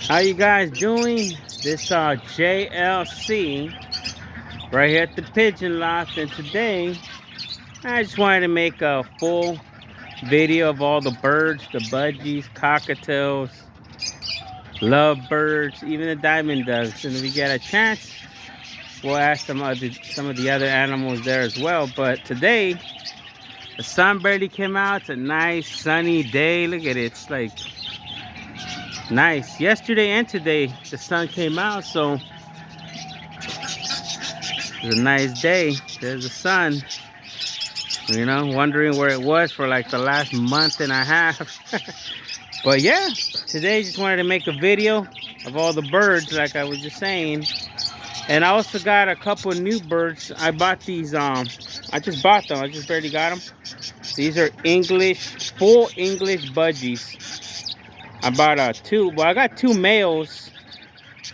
How you guys doing? This JLC right here at the Pigeon Loft, and today I just wanted to make a full video of all the birds, the budgies, cockatiels, lovebirds, even the diamond doves. And if we get a chance, we'll ask some of the other animals there as well. But today the sun barely came out. It's a nice sunny day. Look at it. It's like nice. Yesterday and today the sun came out, so it's a nice day. There's the sun. You know, wondering where it was for like the last month and a half. But yeah, today just wanted to make a video of all the birds, like I was just saying. And I also got a couple of new birds. I bought these, I just bought them. I just barely got them. These are full English budgies. I bought I got two males,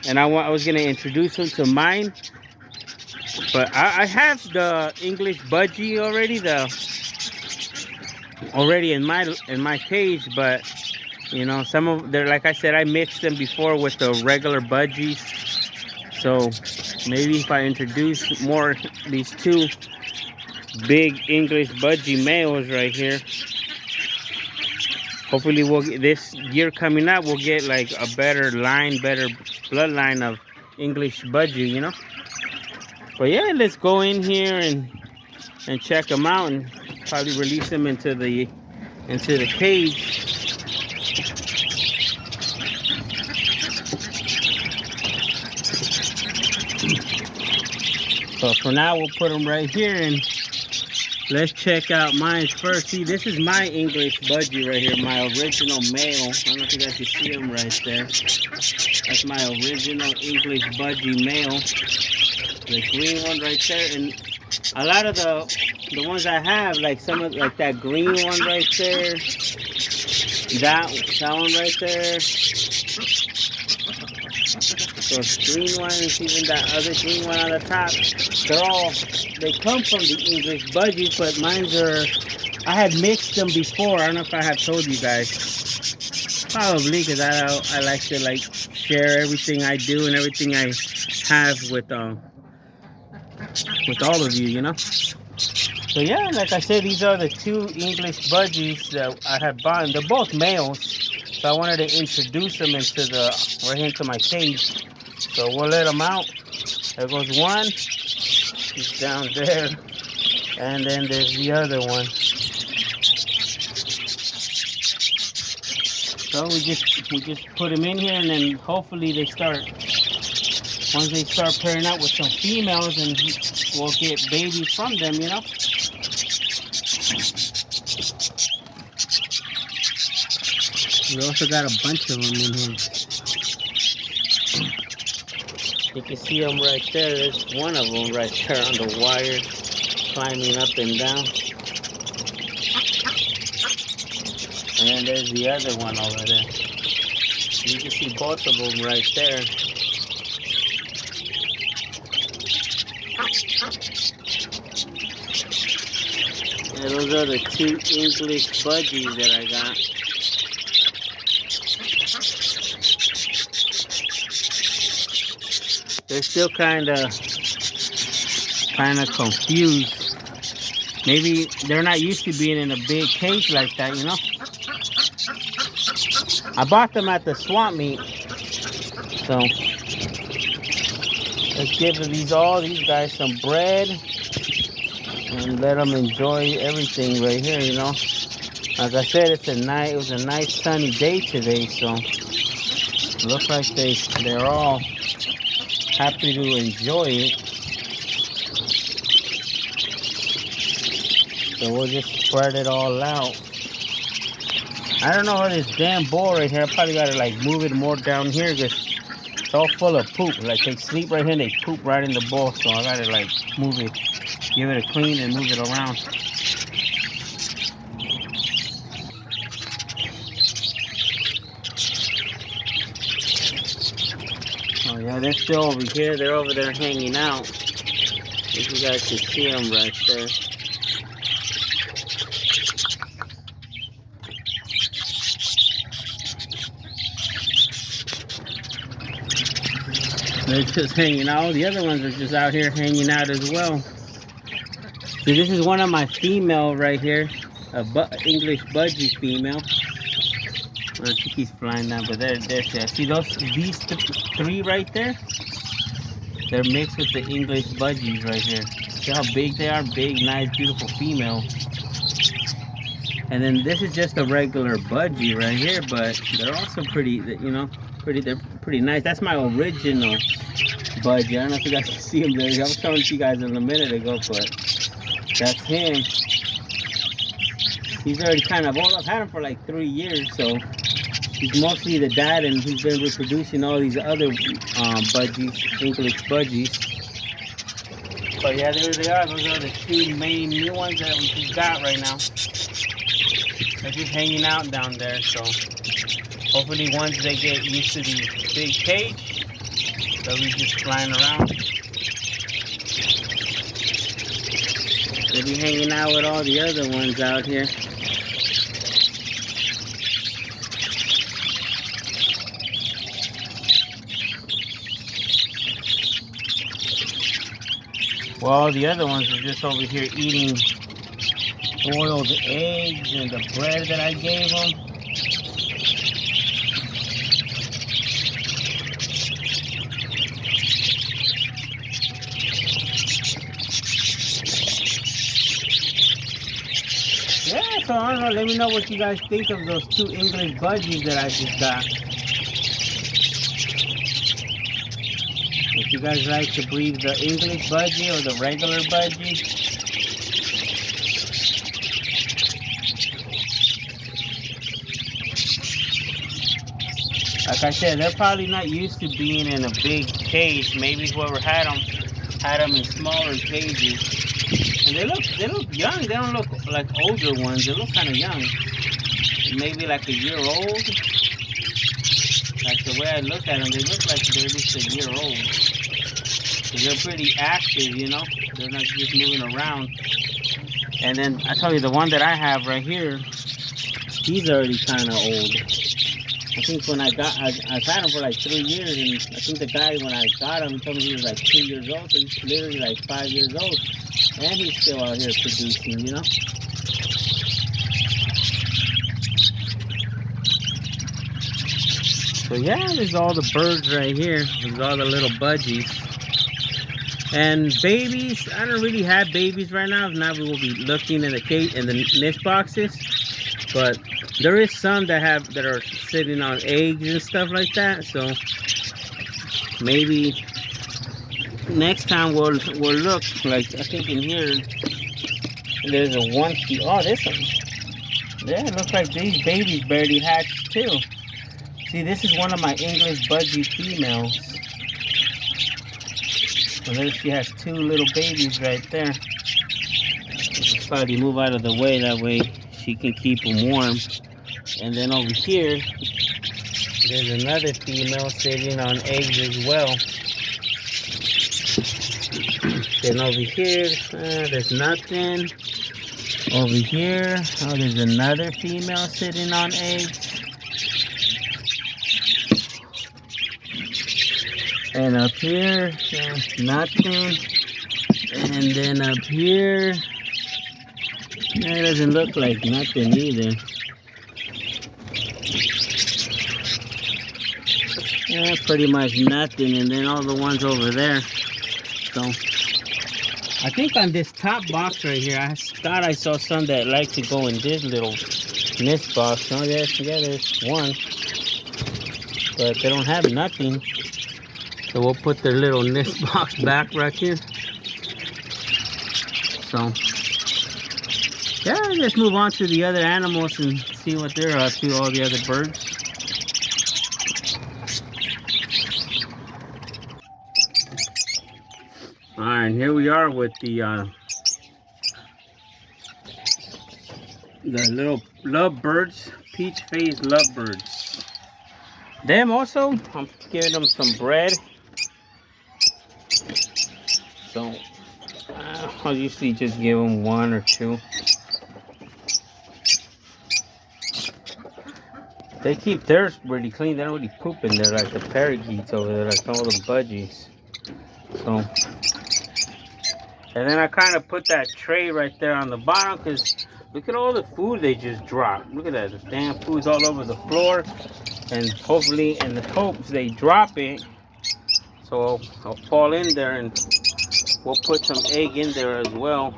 and I was gonna introduce them to mine. But I have the English budgie already in my cage. But you know, some of they're, like I said, I mixed them before with the regular budgies. So maybe if I introduce these two big English budgie males right here, hopefully this year coming up we'll get like a better bloodline of English budgie, you know. But yeah, let's go in here and check them out and probably release them into the cage. But for now, we'll put them right here and let's check out mine first. See, this is my English budgie right here, my original male. I don't know if you guys can see him right there. That's my original English budgie male. The green one right there. And a lot of the ones I have, like that green one right there, that one right there, those green ones, even that other green one on the top, they come from the English budgies, but I had mixed them before. I don't know if I have told you guys. Probably, because I like to share everything I do and everything I have with all of you, you know. So yeah, like I said, these are the two English budgies that I have bought. They're both males, so I wanted to introduce them into my cage. So we'll let them out. There goes one. He's down there, and then there's the other one. So we just put them in here, and then hopefully once they start pairing up with some females, and we'll get babies from them, you know. We also got a bunch of them in here. You can see them right there. There's one of them right there on the wire, climbing up and down. And then there's the other one over there. You can see both of them right there. Yeah, those are the two English budgies that I got. They're still kind of confused. Maybe they're not used to being in a big cage like that, you know. I bought them at the swamp meet, so let's give these guys some bread and let them enjoy everything right here, you know. Like I said, it was a nice sunny day today, so it looks like they're all happy to enjoy it. So we'll just spread it all out. I don't know how this damn bowl right here. I probably gotta move it more down here because it's all full of poop. Like they sleep right here and they poop right in the bowl. So I gotta move it, give it a clean and move it around. Oh yeah, they're still over here. They're over there hanging out. If you guys can see them right there. They're just hanging out. The other ones are just out here hanging out as well. See, this is one of my female right here, a English Budgie female. Well, she keeps flying down, but there she is. See these three right there? They're mixed with the English Budgies right here. See how big they are? Big, nice, beautiful female. And then this is just a regular Budgie right here, but they're also pretty, you know, they're pretty nice. That's my original Budgie. I don't know if you guys can see him there. I was showing you guys a minute ago, but that's him. He's already kind of old. I've had him for like 3 years, so he's mostly the dad, and he's been reproducing all these other Budgies, English Budgies. But yeah, there they are. Those are the two main new ones that we just got right now. They're just hanging out down there, so hopefully once they get used to the big cage, they'll be just flying around. They'll be hanging out with all the other ones out here. Well, the other ones are just over here eating boiled eggs and the bread that I gave them. Yeah, so I don't know, let me know what you guys think of those two English Budgies that I just got. If you guys like to breed the English Budgie or the regular Budgie. Like I said, they're probably not used to being in a big cage. Maybe whoever had them in smaller cages. And they look young. They don't look like older ones. They look kind of young. Maybe like a year old. Like the way I look at them, they look like they're just a year old. They're pretty active, you know. They're not just moving around. And then I tell you, the one that I have right here, he's already kind of old. I think when I've had him for like 3 years, and I think the guy, when I got him, he told me he was like 2 years old, so he's literally like 5 years old, and he's still out here producing, you know? So yeah, there's all the birds right here. There's all the little Budgies. And babies, I don't really have babies right now. If not, we will be looking in the cage, in the nest boxes. But there is some that are sitting on eggs and stuff like that. So maybe next time we'll look. Like I think in here there's a one. Oh, this one. Yeah, it looks like these babies barely hatched too. See, this is one of my English Budgie females. So there she has 2 little babies right there. Let's probably move out of the way, that way she can keep them warm. And then over here, there's another female sitting on eggs as well. Then over here, there's nothing. Over here, oh, there's another female sitting on eggs. And up here, nothing. And then up here, it doesn't look like nothing either. Yeah, pretty much nothing. And then all the ones over there. So, I think on this top box right here, I thought I saw some that like to go in this little nest box. Oh, yeah, there's one. But they don't have nothing. So we'll put their little nest box back right here. So, yeah, let's move on to the other animals and see what they're up to, all the other birds. Alright, and here we are with the little lovebirds, peach-faced lovebirds. Them also, I'm giving them some bread. So, I'll usually just give them 1 or 2. They keep theirs really clean. They don't really poop in there like the parakeets over there, like all the budgies. So, and then I kind of put that tray right there on the bottom because look at all the food they just dropped. Look at that. The damn food's all over the floor. And hopefully, in the hopes they drop it, so I'll fall in there and we'll put some egg in there as well.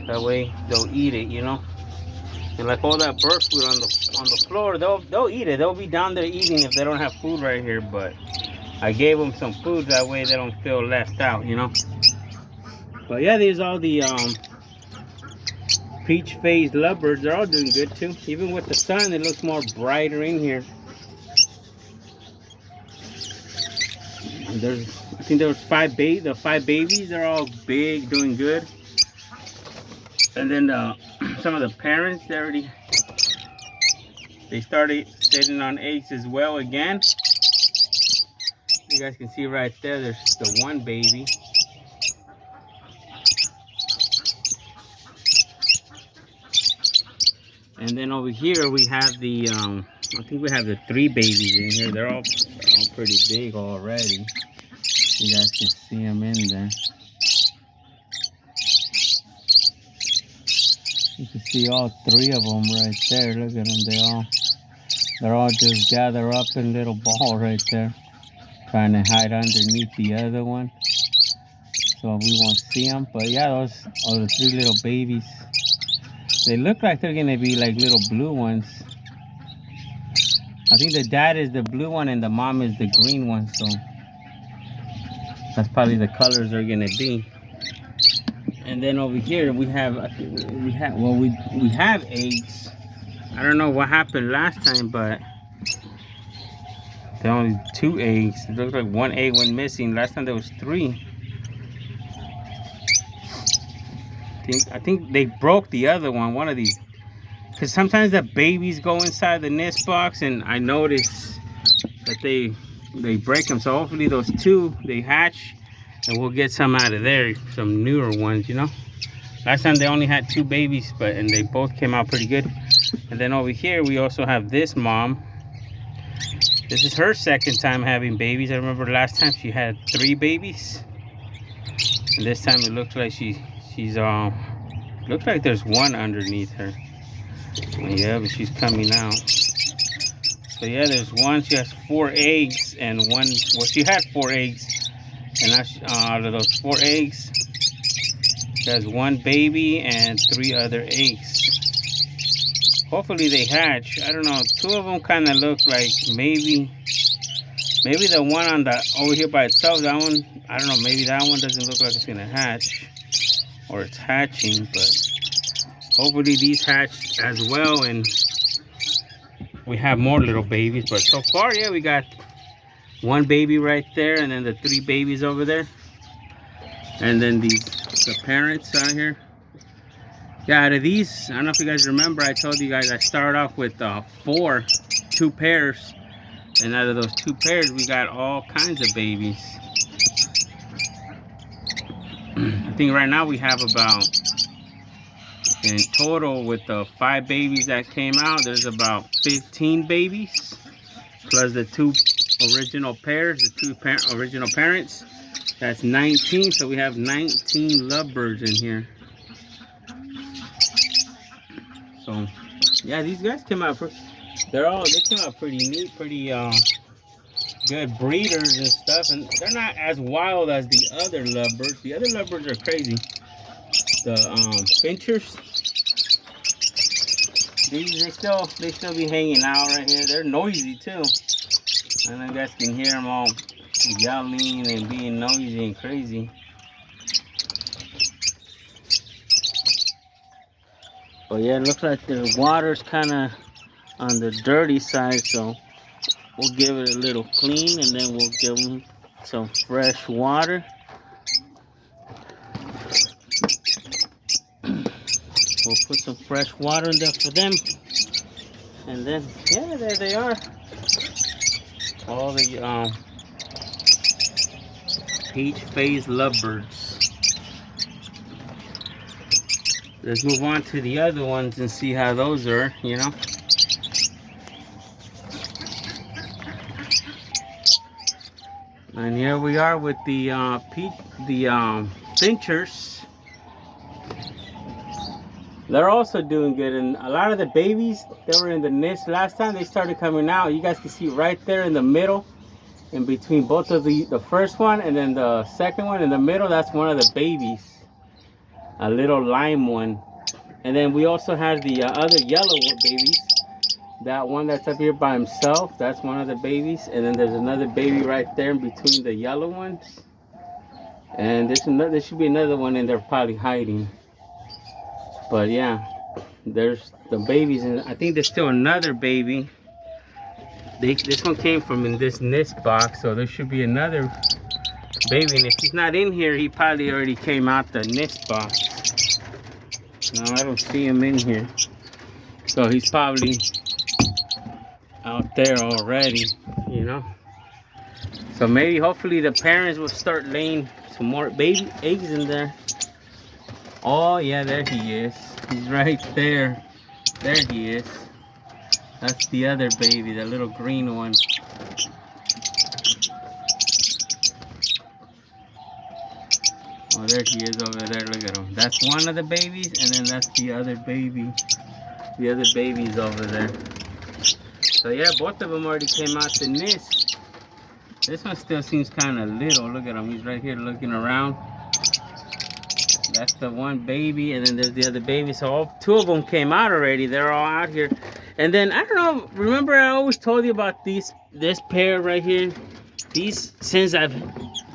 That way they'll eat it, you know. And like all that bird food on the floor, they'll eat it. They'll be down there eating if they don't have food right here. But I gave them some food that way they don't feel left out, you know. But yeah, these are all the peach-faced lovebirds. They're all doing good too. Even with the sun, it looks more brighter in here. And I think there was the 5 babies. They're all big, doing good. And then some of the parents, they started sitting on eggs as well again. You guys can see right there, there's the one baby. And then over here we have the, I think we have the 3 babies in here. They're all pretty big already. You guys can see them in there. You can see all 3 of them right there. Look at them. They're all just gathered up in a little ball right there, trying to hide underneath the other one, so we won't see them. But yeah, those are the 3 little babies. They look like they're gonna be like little blue ones. I think the dad is the blue one and the mom is the green one, so that's probably the colors they're gonna be. And then over here we have eggs. I don't know what happened last time, but there are only 2 eggs. It looks like 1 egg went missing. Last time there was 3. I think they broke the other one of these. Because sometimes the babies go inside the nest box, and I notice that they break them. So hopefully those 2, they hatch, and we'll get some out of there, some newer ones, you know. Last time they only had 2 babies, and they both came out pretty good. And then over here we also have this mom. This is her 2nd time having babies. I remember last time she had 3 babies, and this time it looks like she's looks like there's 1 underneath her. Yeah, but she's coming out. So yeah, there's 1. She has 4 eggs and 1. Well, she had 4 eggs, and out of those 4 eggs, she has 1 baby and 3 other eggs. Hopefully they hatch. I don't know. 2 of them kind of look like maybe the one on over here by itself. That one, I don't know. Maybe that one doesn't look like it's gonna hatch, or it's hatching. But hopefully these hatch as well, and we have more little babies. But so far, yeah, we got 1 baby right there, and then the 3 babies over there, and then the parents out here. Yeah, out of these, I don't know if you guys remember, I told you guys I started off with 2 pairs, and out of those 2 pairs, we got all kinds of babies. I think right now we have about, in total with the 5 babies that came out, there's about 15 babies, plus the 2 original pairs, the 2 original parents. That's 19, so we have 19 lovebirds in here. So yeah, these guys came out they came out pretty neat, pretty good breeders and stuff, and they're not as wild as the other lovebirds. The other lovebirds are crazy. The finchers, they still be hanging out right here. They're noisy too, and you guys can hear them all yelling and being noisy and crazy. But yeah, it looks like the water's kind of on the dirty side, so we'll give it a little clean, and then we'll give them some fresh water. We'll put some fresh water in there for them, and then yeah, there they are. All the peach-faced lovebirds. Let's move on to the other ones and see how those are, you know. And here we are with the finchers. They're also doing good, and a lot of the babies that were in the nest last time, they started coming out. You guys can see right there in the middle, in between both of the first one and then the second one in the middle, that's one of the babies, a little lime one. And then we also have the other yellow babies. That one that's up here by himself, that's one of the babies. And then there's another baby right there in between the yellow ones. And there should be another one in there probably hiding. But yeah, there's the babies, and I think there's still another baby. This one came from in this nest box, so there should be another baby. And if he's not in here, he probably already came out the nest box. No, I don't see him in here. So he's probably out there already, you know. So maybe, hopefully, the parents will start laying some more baby eggs in there. Oh yeah, there he is. He's right there. There he is. That's the other baby, the little green one. Oh, there he is over there. Look at him. That's one of the babies, and then that's the other baby. The other baby's over there. So yeah, both of them already came out the nest. This one still seems kind of little. Look at him. He's right here looking around. That's the one baby, and then there's the other baby. So two of them came out already. They're all out here. And then, I don't know, remember I always told you about this pair right here? Since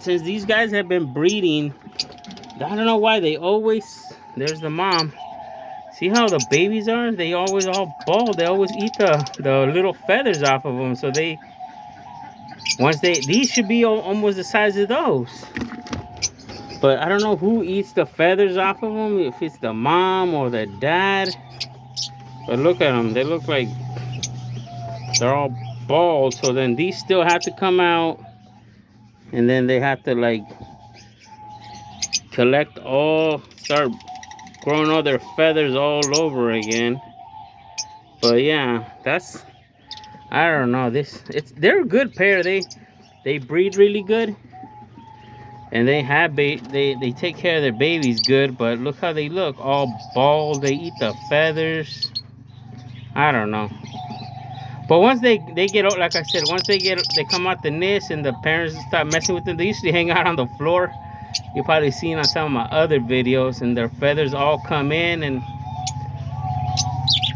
these guys have been breeding, I don't know why they always, there's the mom. See how the babies are? They always all bald. They always eat the little feathers off of them. So these should be almost the size of those. But I don't know who eats the feathers off of them, if it's the mom or the dad. But look at them, they look like they're all bald. So then these still have to come out, and then they have to like start growing all their feathers all over again. But yeah, I don't know, they're a good pair. They breed really good, and they take care of their babies good. But look how they look, all bald. They eat the feathers. I don't know. But once they get, like I said, once they come out the nest and the parents start messing with them, they usually hang out on the floor. You've probably seen on some of my other videos, and their feathers all come in, and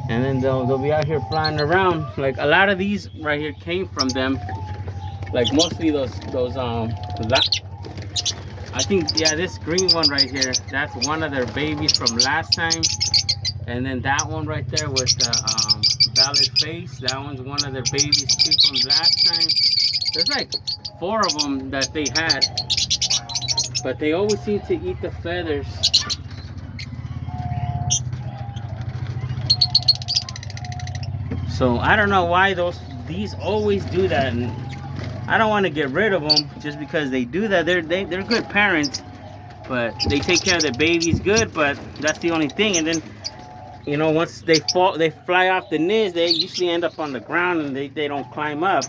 then they'll be out here flying around. Like a lot of these right here came from them. Like mostly those I think, yeah, this green one right here, that's one of their babies from last time. And then that one right there with the valid face, that one's one of their babies too from last time. There's like 4 of them that they had, but they always seem to eat the feathers. So I don't know why these always do that, and I don't want to get rid of them just because they do that. They're good parents, but they take care of their babies good, but that's the only thing. And then, you know, once they fly off the nest, they usually end up on the ground, and they don't climb up.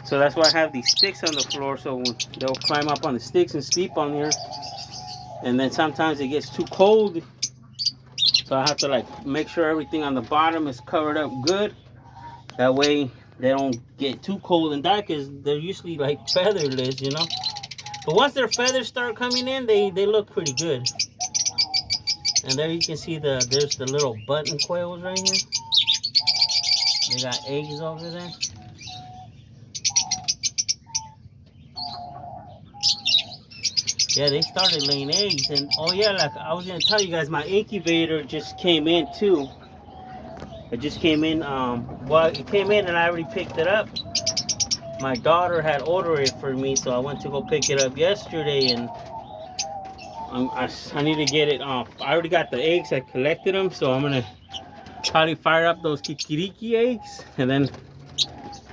So that's why I have these sticks on the floor, so they'll climb up on the sticks and sleep on here. And then sometimes it gets too cold, so I have to like make sure everything on the bottom is covered up good. That way they don't get too cold and die, because they're usually like featherless, you know. But once their feathers start coming in, they look pretty good. And there you can see there's the little button quails right here. They got eggs over there. Yeah, they started laying eggs. And oh yeah, like I was gonna tell you guys, my incubator just came in too. It just came in, well, it came in and I already picked it up. My daughter had ordered it for me, so I went to go pick it up yesterday, and I need to get it off. I already got the eggs, I collected them, so I'm gonna probably fire up those kikiriki eggs, and then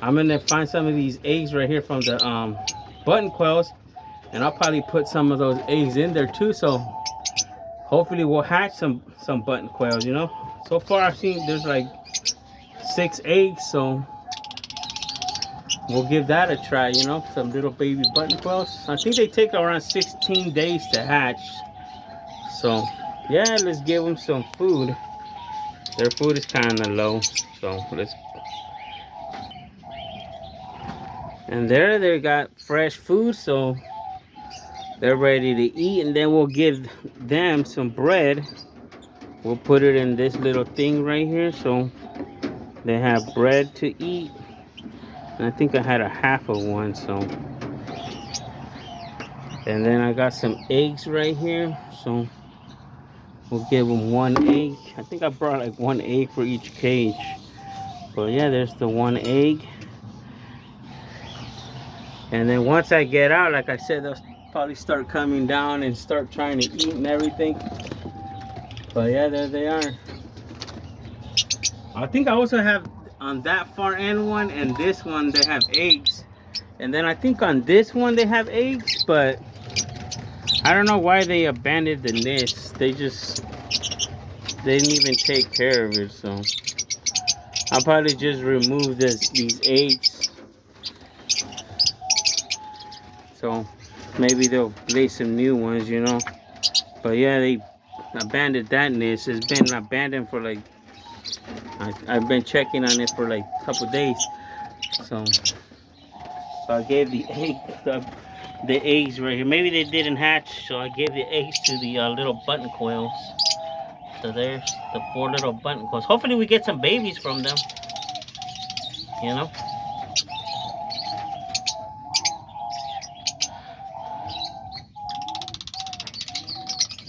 I'm gonna find some of these eggs right here from the button quails, and I'll probably put some of those eggs in there too, so hopefully we'll hatch some button quails, you know. So far I've seen there's like 6 eggs, so we'll give that a try, you know, some little baby button quails. I think they take around 16 days to hatch. So, yeah, let's give them some food. Their food is kind of low, so let's. And there they got fresh food, so they're ready to eat. And then we'll give them some bread. We'll put it in this little thing right here, so they have bread to eat. And I think I had a half of one, so. And then I got some eggs right here, so we'll give them one egg. I think I brought like one egg for each cage. But yeah, there's the one egg. And then once I get out, like I said, they'll probably start coming down and start trying to eat and everything. But yeah, there they are. I think I also have on that far end one and this one, they have eggs. And then I think on this one they have eggs, but I don't know why they abandoned the nest. They didn't even take care of it, so I'll probably just remove these eggs. So maybe they'll lay some new ones, you know. But yeah, they abandoned that nest. It's been abandoned for like, I've been checking on it for like a couple days. So I gave the eggs right here. Maybe they didn't hatch, so I gave the eggs to the little button quails. So there's the 4 little button quails. Hopefully we get some babies from them, you know.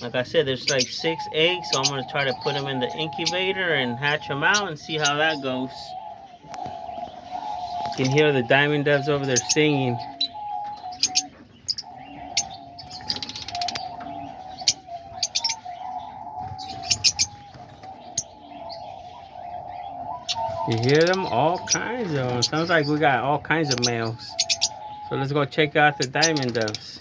Like I said, there's like 6 eggs, so I'm going to try to put them in the incubator and hatch them out and see how that goes. You can hear the diamond doves over there singing. You hear them? All kinds of them. Sounds like we got all kinds of males. So let's go check out the diamond doves.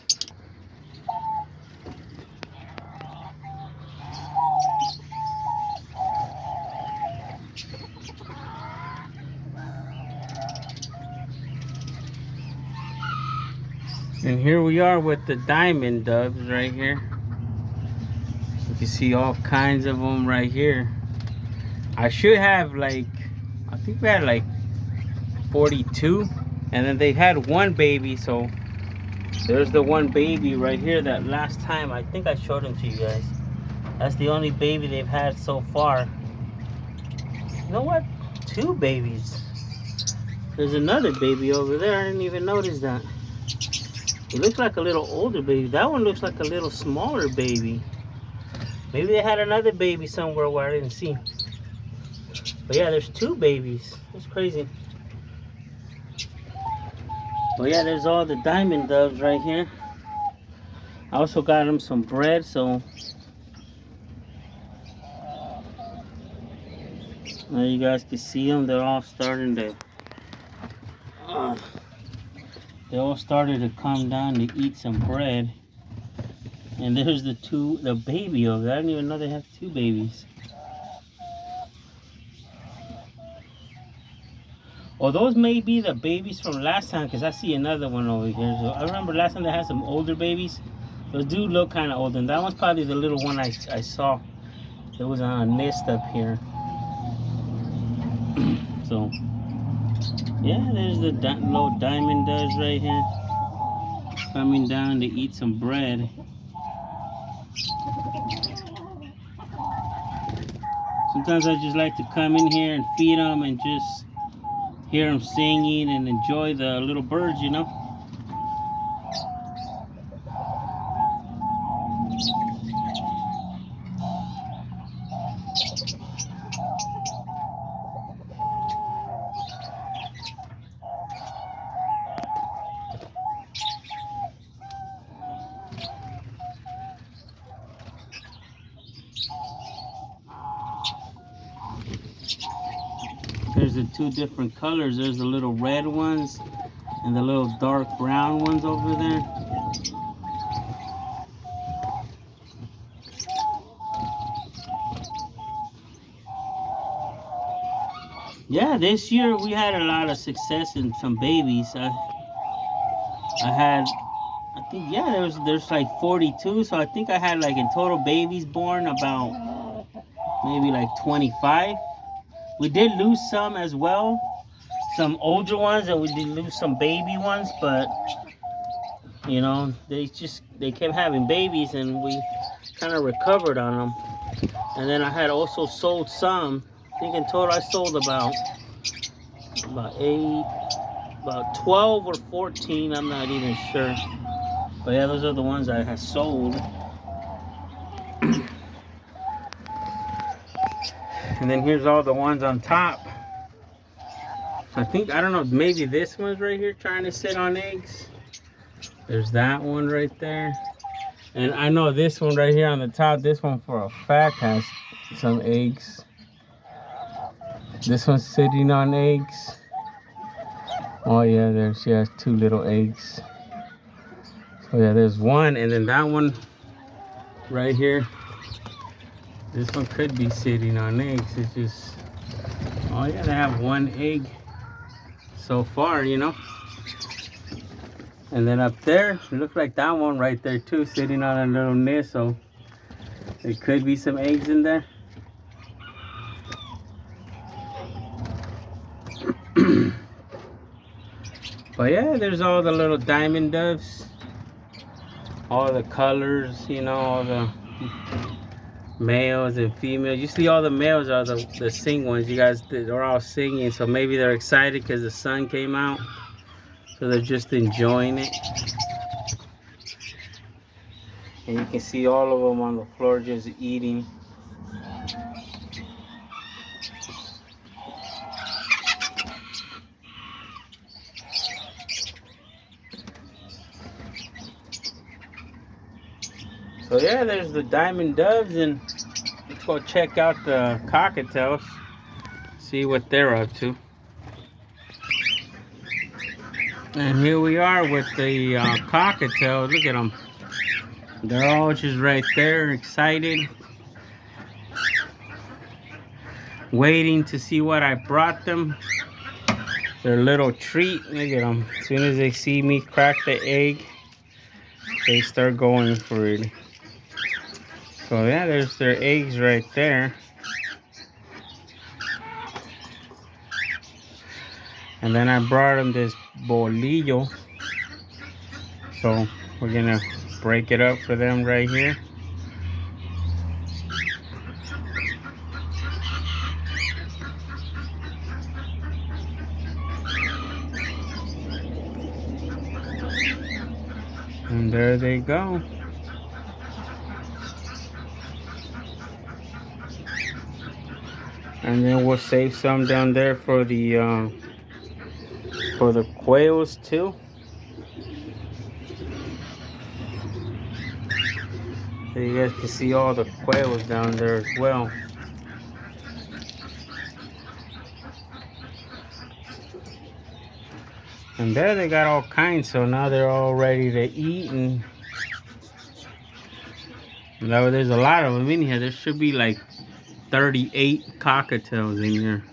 And here we are with the diamond doves right here. You can see all kinds of them right here. I should have like, I think we had like 42. And then they had one baby, so there's the one baby right here that last time I think I showed him to you guys. That's the only baby they've had so far. You know what? 2 babies. There's another baby over there. I didn't even notice that. It looks like a little older baby. That one looks like a little smaller baby. Maybe they had another baby somewhere where I didn't see. But yeah, there's 2 babies. That's crazy. But yeah, there's all the diamond doves right here. I also got them some bread, so now you guys can see them. They're all starting to they all started to come down to eat some bread. And there's the baby over there. I didn't even know they have 2 babies. Oh, those may be the babies from last time, because I see another one over here. So I remember last time they had some older babies. Those do look kind of older. And that one's probably the little one I saw. There was on a nest up here. So, yeah, there's the little diamond doves right here. Coming down to eat some bread. Sometimes I just like to come in here and feed them and just hear them singing and enjoy the little birds, you know. There's the 2 different colors. There's the little red ones and the little dark brown ones over there. Yeah, this year we had a lot of success in some babies. I had, I think, yeah, there's like 42, so I think I had like in total babies born about maybe like 25. We did lose some as well, some older ones, and we did lose some baby ones, but you know, they kept having babies, and we kind of recovered on them. And then I had also sold some. I think in total I sold about 8, about 12 or 14. I'm not even sure. But yeah, those are the ones I had sold. And then here's all the ones on top. I think, I don't know, maybe this one's right here trying to sit on eggs. There's that one right there. And I know this one right here on the top, this one for a fact has some eggs. This one's sitting on eggs. Oh yeah, there she has 2 little eggs. So yeah, there's one, and then that one right here. This one could be sitting on eggs. It's just, oh yeah, they have 1 egg so far, you know. And then up there, it looks like that one right there too, sitting on a little nest. So there could be some eggs in there. But yeah, there's all the little diamond doves, all the colors, you know, all the males and females. You see all the males are the sing ones. You guys, they're all singing, so maybe they're excited because the sun came out, so they're just enjoying it. And you can see all of them on the floor just eating. So yeah, there's the diamond doves, and let's go check out the cockatiels, see what they're up to. And here we are with the cockatiels. Look at them. They're all just right there, excited, waiting to see what I brought them. Their little treat. Look at them. As soon as they see me crack the egg, they start going for it. So yeah, there's their eggs right there. And then I brought them this bolillo. So we're gonna break it up for them right here. And there they go. And then we'll save some down there for the quails too. So you guys can see all the quails down there as well. And there they got all kinds, so now they're all ready to eat. And now there's a lot of them in here. There should be like 38 cockatiels in here.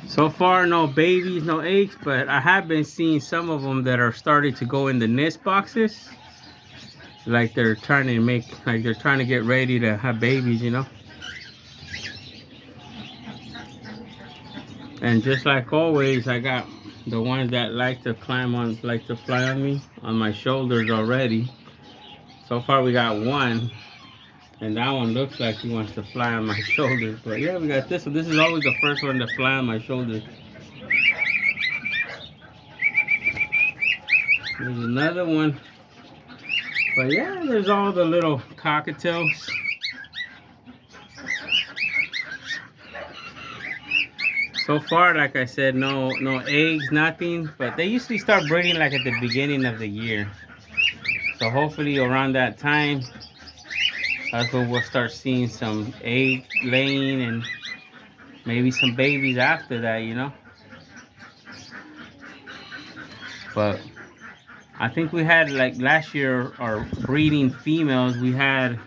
So far, no babies, no eggs, but I have been seeing some of them that are starting to go in the nest boxes. Like they're trying to get ready to have babies, you know. And just like always, I got the ones that like to fly on me, on my shoulders already. So far we got one, and that one looks like he wants to fly on my shoulders. But yeah, we got this one. This is always the first one to fly on my shoulders. There's another one. But yeah, there's all the little cockatiels. So far, like I said, no eggs, nothing. But they usually start breeding like at the beginning of the year. So hopefully around that time, that's when we'll start seeing some egg laying and maybe some babies after that, you know. But I think we had, like last year, our breeding females, we had,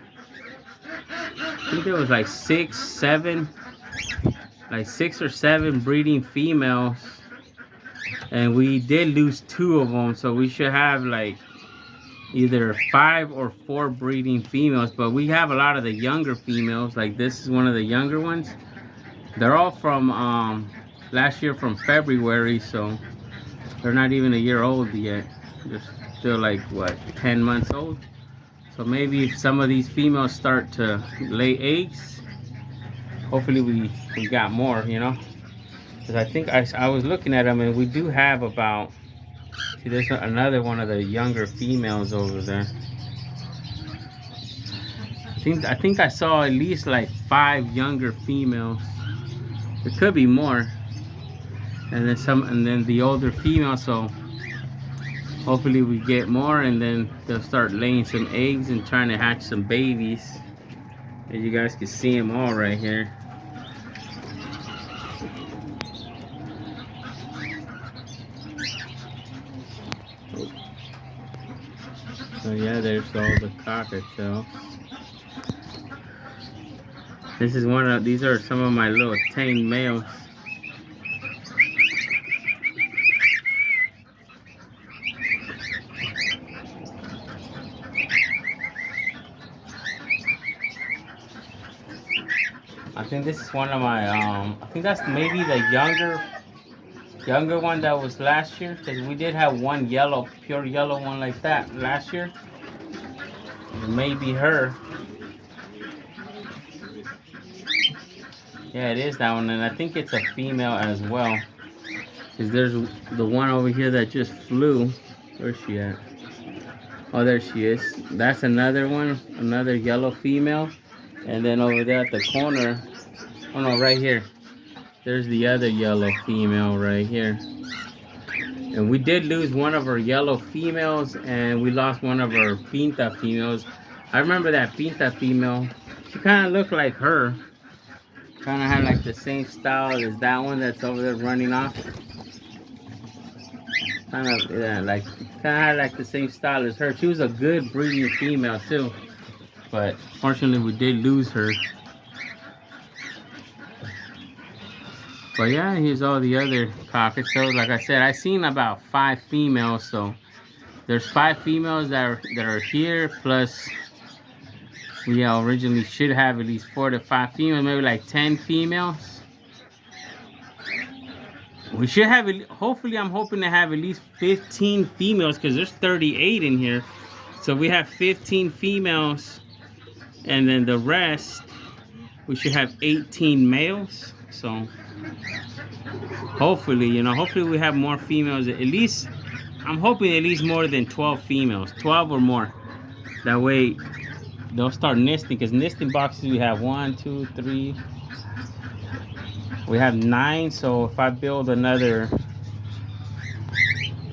I think there was like 6, 7 like 6 or 7 breeding females, and we did lose 2 of them, so we should have like either 5 or 4 breeding females. But we have a lot of the younger females. Like this is one of the younger ones. They're all from last year, from February, so they're not even a year old yet. They're still like, what, 10 months old. So maybe if some of these females start to lay eggs, hopefully we got more, you know. Because I think I was looking at them, and we do have about, see, there's another one of the younger females over there. I think I saw at least like 5 younger females. There could be more. And then the older female, so hopefully we get more, and then they'll start laying some eggs and trying to hatch some babies. As you guys can see them all right here. So yeah, there's all the cockatiels. These are some of my little tame males. I think this is one of my, I think that's maybe the younger one that was last year, because we did have one yellow, pure yellow one like that last year. It may be her. Yeah, it is that one, and I think it's a female as well. Because there's the one over here that just flew. Where's she at? Oh, there she is. That's another one, another yellow female. And then over there at the corner, oh no, right here, there's the other yellow female right here. And we did lose one of our yellow females, and we lost one of our pinta females. I remember that pinta female. She kind of looked like her. Kind of had like the same style as that one that's over there running off. Kind of, yeah, like, kind of had like the same style as her. She was a good breeding female too. But fortunately we did lose her. But yeah, here's all the other cockatiels. Like I said, I seen about 5 females, so there's 5 females that are here, plus we originally should have at least 4 to 5 females, maybe like 10 females. We should have, hopefully I'm hoping to have at least 15 females, because there's 38 in here. So we have 15 females, and then the rest, we should have 18 males. So hopefully, you know, hopefully we have more females. At least, I'm hoping at least more than 12 females, 12 or more. That way they'll start nesting, because nesting boxes we have 1, 2, 3. We have 9, so if I build another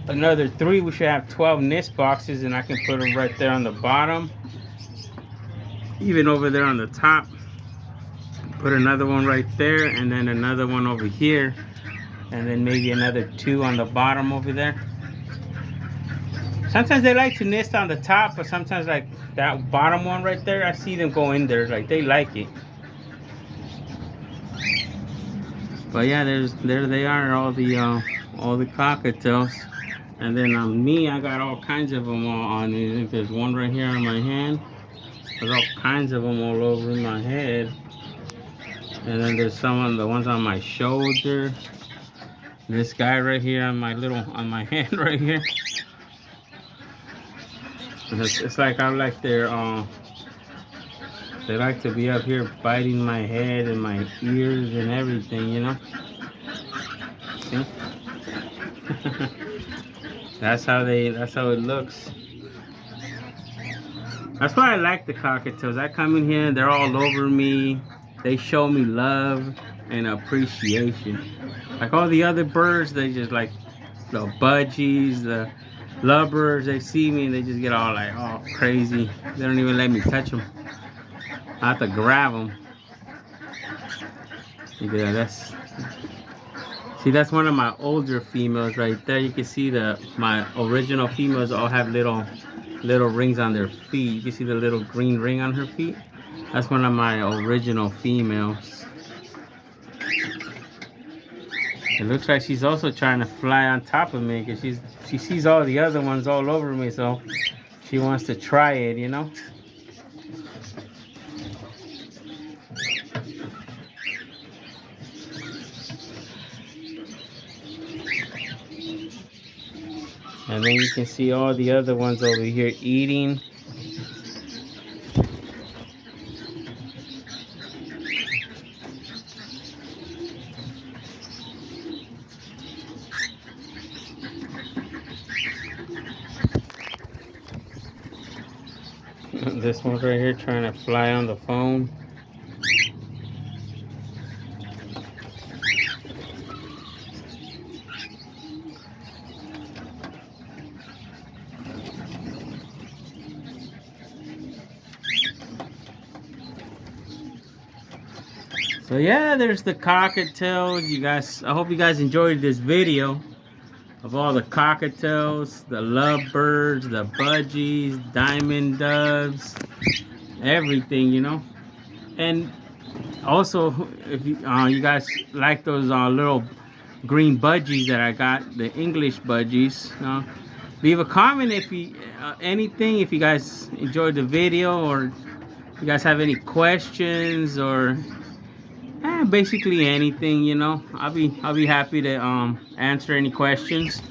3, we should have 12 nest boxes, and I can put them right there on the bottom, even over there on the top. Put another one right there, and then another one over here, and then maybe another 2 on the bottom over there. Sometimes they like to nest on the top, but sometimes like that bottom one right there, I see them go in there, like they like it. But yeah, there they are, all the cockatiels. And then me, I got all kinds of them on. I think there's one right here on my hand. There's all kinds of them all over my head. And then there's some of the ones on my shoulder. This guy right here on my hand right here. It's like I like their they like to be up here biting my head and my ears and everything, you know. See? That's how it looks. That's why I like the cockatiels. I come in here, they're all over me. They show me love and appreciation. Like all the other birds, they just like the budgies, the lovebirds, they see me and they just get all like, oh, crazy. They don't even let me touch them. I have to grab them. Yeah, that's one of my older females right there. You can see my original females all have little rings on their feet. You can see the little green ring on her feet. That's one of my original females. It looks like she's also trying to fly on top of me because she sees all the other ones all over me, so she wants to try it, you know. And then you can see all the other ones over here eating. This one's right here trying to fly on the phone. So yeah, there's the cockatiels. You guys, I hope you guys enjoyed this video of all the cockatiels, the lovebirds, the budgies, diamond doves, everything, you know. And also, if you guys like those little green budgies that I got, the English budgies, leave a comment if you anything, if you guys enjoyed the video, or you guys have any questions, or basically anything, you know. I'll be happy to answer any questions.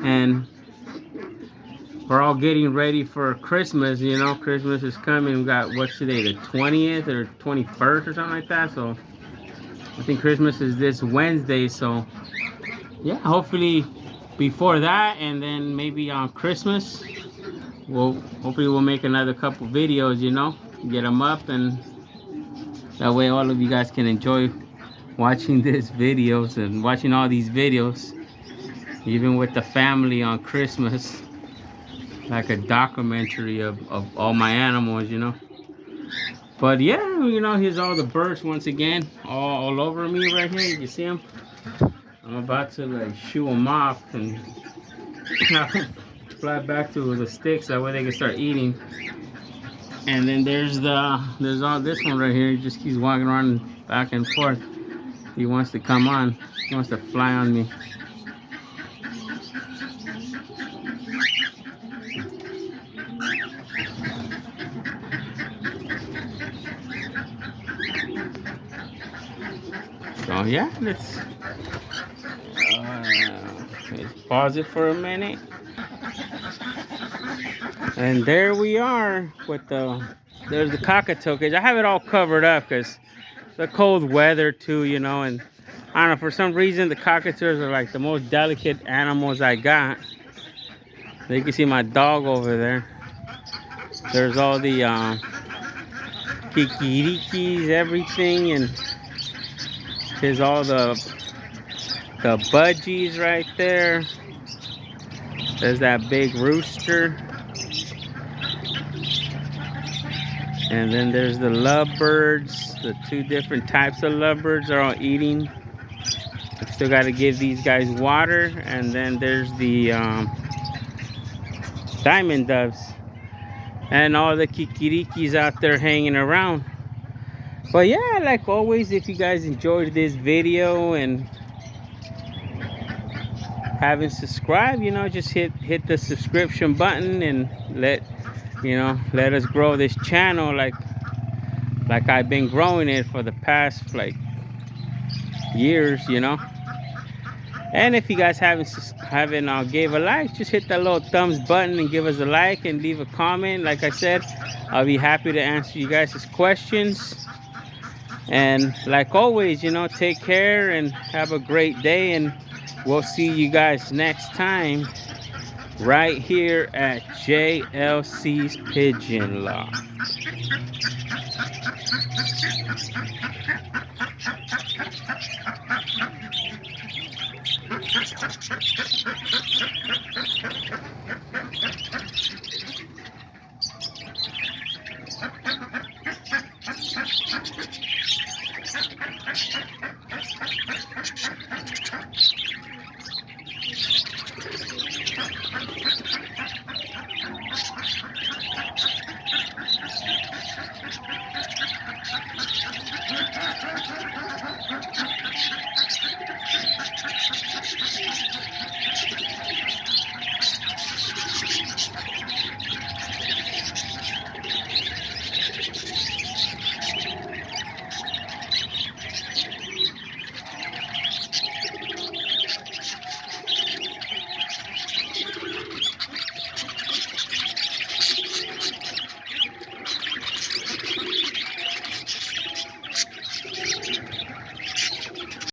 And we're all getting ready for Christmas, you know. Christmas is coming. We got, what's today, the 20th or 21st or something like that. So I think Christmas is this Wednesday. So yeah, hopefully before that, and then maybe on Christmas, hopefully we'll make another couple videos, you know, get them up, and that way all of you guys can enjoy watching these videos and watching all these videos, even with the family on Christmas, like a documentary of all my animals, you know. But yeah, you know, here's all the birds once again, all over me right here. You see them? I'm about to like shoo them off and fly back to the sticks, that way they can start eating. And then there's all this one right here. He just keeps walking around back and forth. He wants to come on. He wants to fly on me. So yeah, let's pause it for a minute. And there we are with there's the cockatiel cage. I have it all covered up because the cold weather too, you know. And I don't know, for some reason the cockatiels are like the most delicate animals I got. So you can see my dog over there. There's all the kikirikis, everything, and there's all the budgies right there. There's that big rooster. And then there's the lovebirds. The two different types of lovebirds are all eating. I still got to give these guys water. And then there's the diamond doves. And all the kikirikis out there hanging around. But yeah, like always, if you guys enjoyed this video and haven't subscribed, you know, just hit the subscription button and let us grow this channel like I've been growing it for the past like years, you know. And if you guys haven't gave a like, just hit that little thumbs button and give us a like and leave a comment. Like I said, I'll be happy to answer you guys' questions. And like always, you know, take care and have a great day, and we'll see you guys next time right here at JLC's Pigeon Loft.